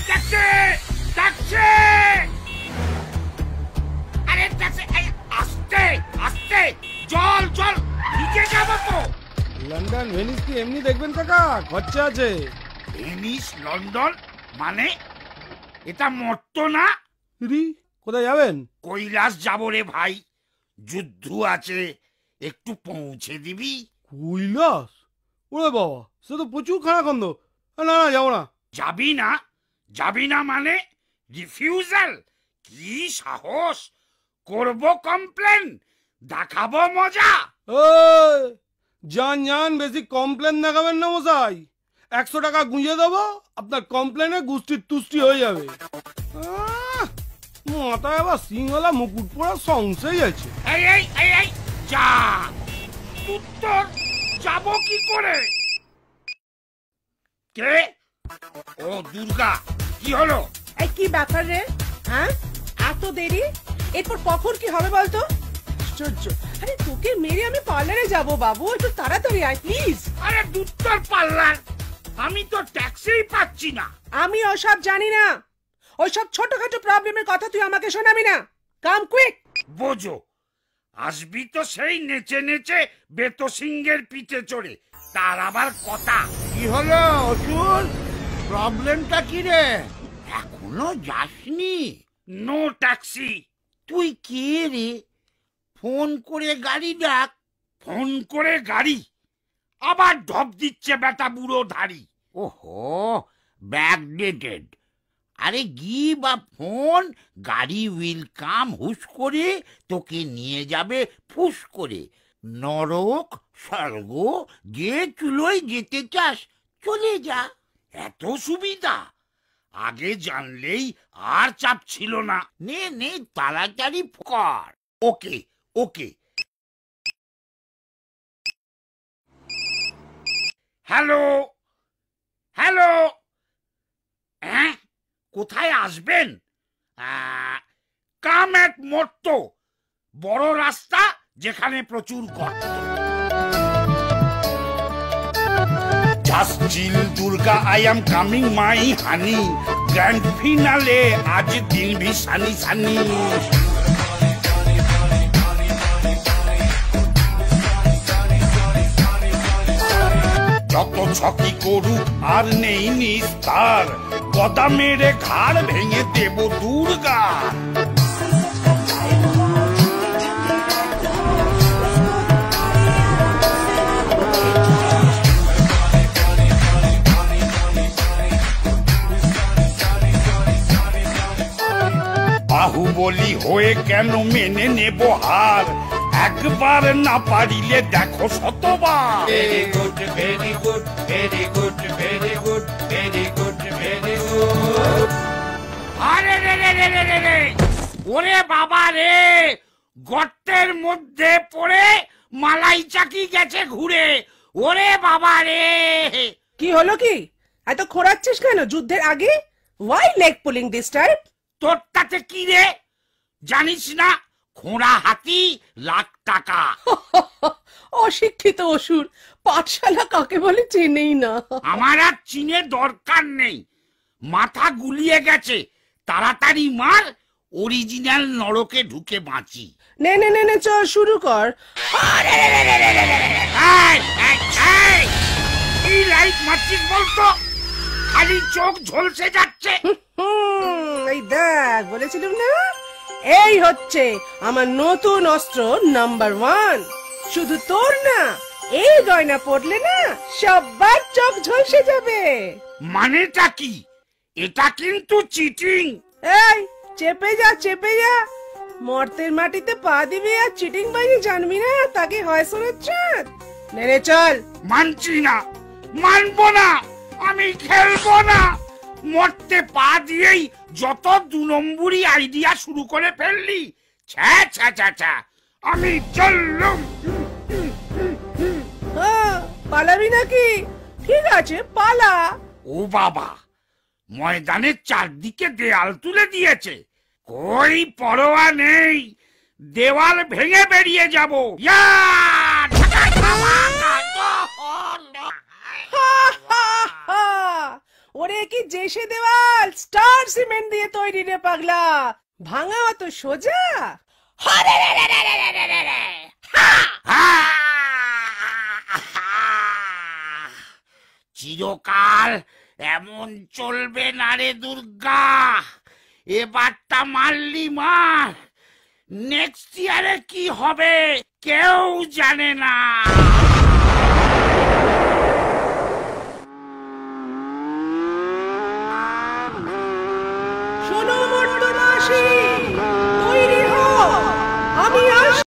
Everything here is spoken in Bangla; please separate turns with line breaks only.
ট্যাক্সি ট্যাক্সি, আরে ট্যাক্সি, আস্তে আস্তে, জল জল, নিচে যাবো তো।
লন্ডন ভেনিস কি এমনি দেখবেন কাকা? খরচা আছে।
ভেনিস লন্ডন মানে? এটা মর্ত না?
কোথায় যাবেন?
কৈলাস যাবো রে ভাই, যুদ্ধ আছে, একটু পৌঁছে দিবি?
কৈলাস? ওরে বাবা, সে তো প্রচুর খানাখন্দ। না না, যাবো না।
যাবি না? যাবি না মানে রিফিউজাল? কি সাহস! করব কমপ্লেন, দেখাবো মজা।
যান যান, বেশি কমপ্লেন দেখাবেন না মশাই। 100 টাকা গুঁজে দেবো, আপনার কমপ্লেনে গুষ্টির তুষ্টি হয়ে যাবে। মাথায় আবার সিংহলা মুকুট পরা সংশয় আছে।
এই এই এই এই যা, উত্তর যাব কি করে? কে? ও দুর্গা, কি হলো?
এই কি ব্যাপার রে? হ্যাঁ, এত দেরি? এরপর কখন কি হবে বলতো? আরে তোকে মেরে আমি পার্লারে যাব বাবু, একটু তাড়াতাড়ি আয় প্লিজ।
আরে দুত্তর পার্লার, আমি তো ট্যাক্সিই পাচ্ছি না।
আমি ওসব জানি না, ওইসব ছোটখাটো প্রবলেমের কথা তুই আমাকে শোনাবি না। কাম কুইক।
বোঝো, আসবি তো সেই নেচে নেচে বেতো সিংহের পিঠে চড়ে, তার আবার কথা।
কি হলো অসুর? প্রবলেমটা কি রে? এখনো যাসনি?
No taxi.
তুই কে রে? ফোন করে গাড়ি ডাক।
ফোন করে গাড়ি? আবার ঢপ দিচ্ছে বেটা বুড়ো ধাড়ি।
ওহো, ব্যাকডেটেড। আরে গিভ আ ফোন, গাড়ি উইল কাম হুশ করে, তোকে নিয়ে যাবে ফুস করে। নরক স্বর্গ যে চুলোয় যেতে চাস চলে যা।
এত সুবিধা? আগে জানলেই আর চাপ ছিল না।
নে নে, তাড়াতাড়ি কর।
ওকে ওকে। হ্যালো হ্যালো, হ্যাঁ কোথায় আসবেন? কাম এট মর্ত, বড় রাস্তা যেখানে প্রচুর গর্ত। Just chill Durga, I am coming my honey, grand finale আজ দিন ভি সানি সানি। যত ছকি করুক আর নেই নিস্তার, গদা মেরে ঘাড় ভেঙে দেব দুর্গা। বাহুবলী হয়ে কেন মেনে নেব হার, একবার না পারিলে দেখো শতবার।
Very good very good very good very good very good very good.
আরে রে রে রে রে রে রে, ওরে বাবা রে, গর্তের মধ্যে পড়ে মালাই চাকি গেছে ঘুরে। ওরে বাবা রে।
কি হলো কি? এত খোঁড়াচ্ছিস কেন যুদ্ধের আগে? Why leg pulling this time?
তোর তাতে কি রে? জানিস না খোঁড়া হাতি লাখ টাকা।
অশিক্ষিত অসুর, পাঠশালা কাকে বলে চেনেই না।
আমার আর চিনে দরকার নেই, মাথা গুলিয়ে গেছে। তাড়াতাড়ি মার, অরিজিনাল নরকে ঢুকে বাঁচি।
নে নে নে নে, চল শুরু কর।
কি লাইট মারছিস বলতো? খালি চোখ ঝলসে যাচ্ছে।
এই দেখ, বলেছিলাম না, এই হচ্ছে আমার নতুন অস্ত্র নাম্বার 1। শুধু তোর না, এই গয়না পড়লে না সবার চোখ ঝলসে যাবে।
মানেটা কি? এটা কিন্তু চিটিং।
এই চেপে যা চেপে যা, মর্তের মাটিতে পা দিবি আর চিটিং বাজি জানবি না, তাকে হয় শোনাচ্ছেন। নে নে চল।
মানছি না, মানবো না, আমি খেলবো না। মরতে পা দিয়েই যত 2 নম্বরই আইডিয়া শুরু করে ফেললি। ছ্যা ছ্যা ছ্যা ছ্যা, আমি চললুম।
পালাবি নাকি? ঠিক আছে পালা।
ও বাবা, ময়দানের চারদিকে দেয়াল তুলে দিয়েছে। কই পরোয়া নেই, দেওয়াল ভেঙে বেরিয়ে যাব।
ওরে কি জেসে দেওয়াল স্টার সিমেন্ট দিয়ে তৈরি রে পাগলা, ভাঙা অত সোজা?
চিরকাল এমন চলবে না রে দুর্গা, এবারটা মারলি মার, নেক্সট ইয়ারে কি হবে কেউ জানে না।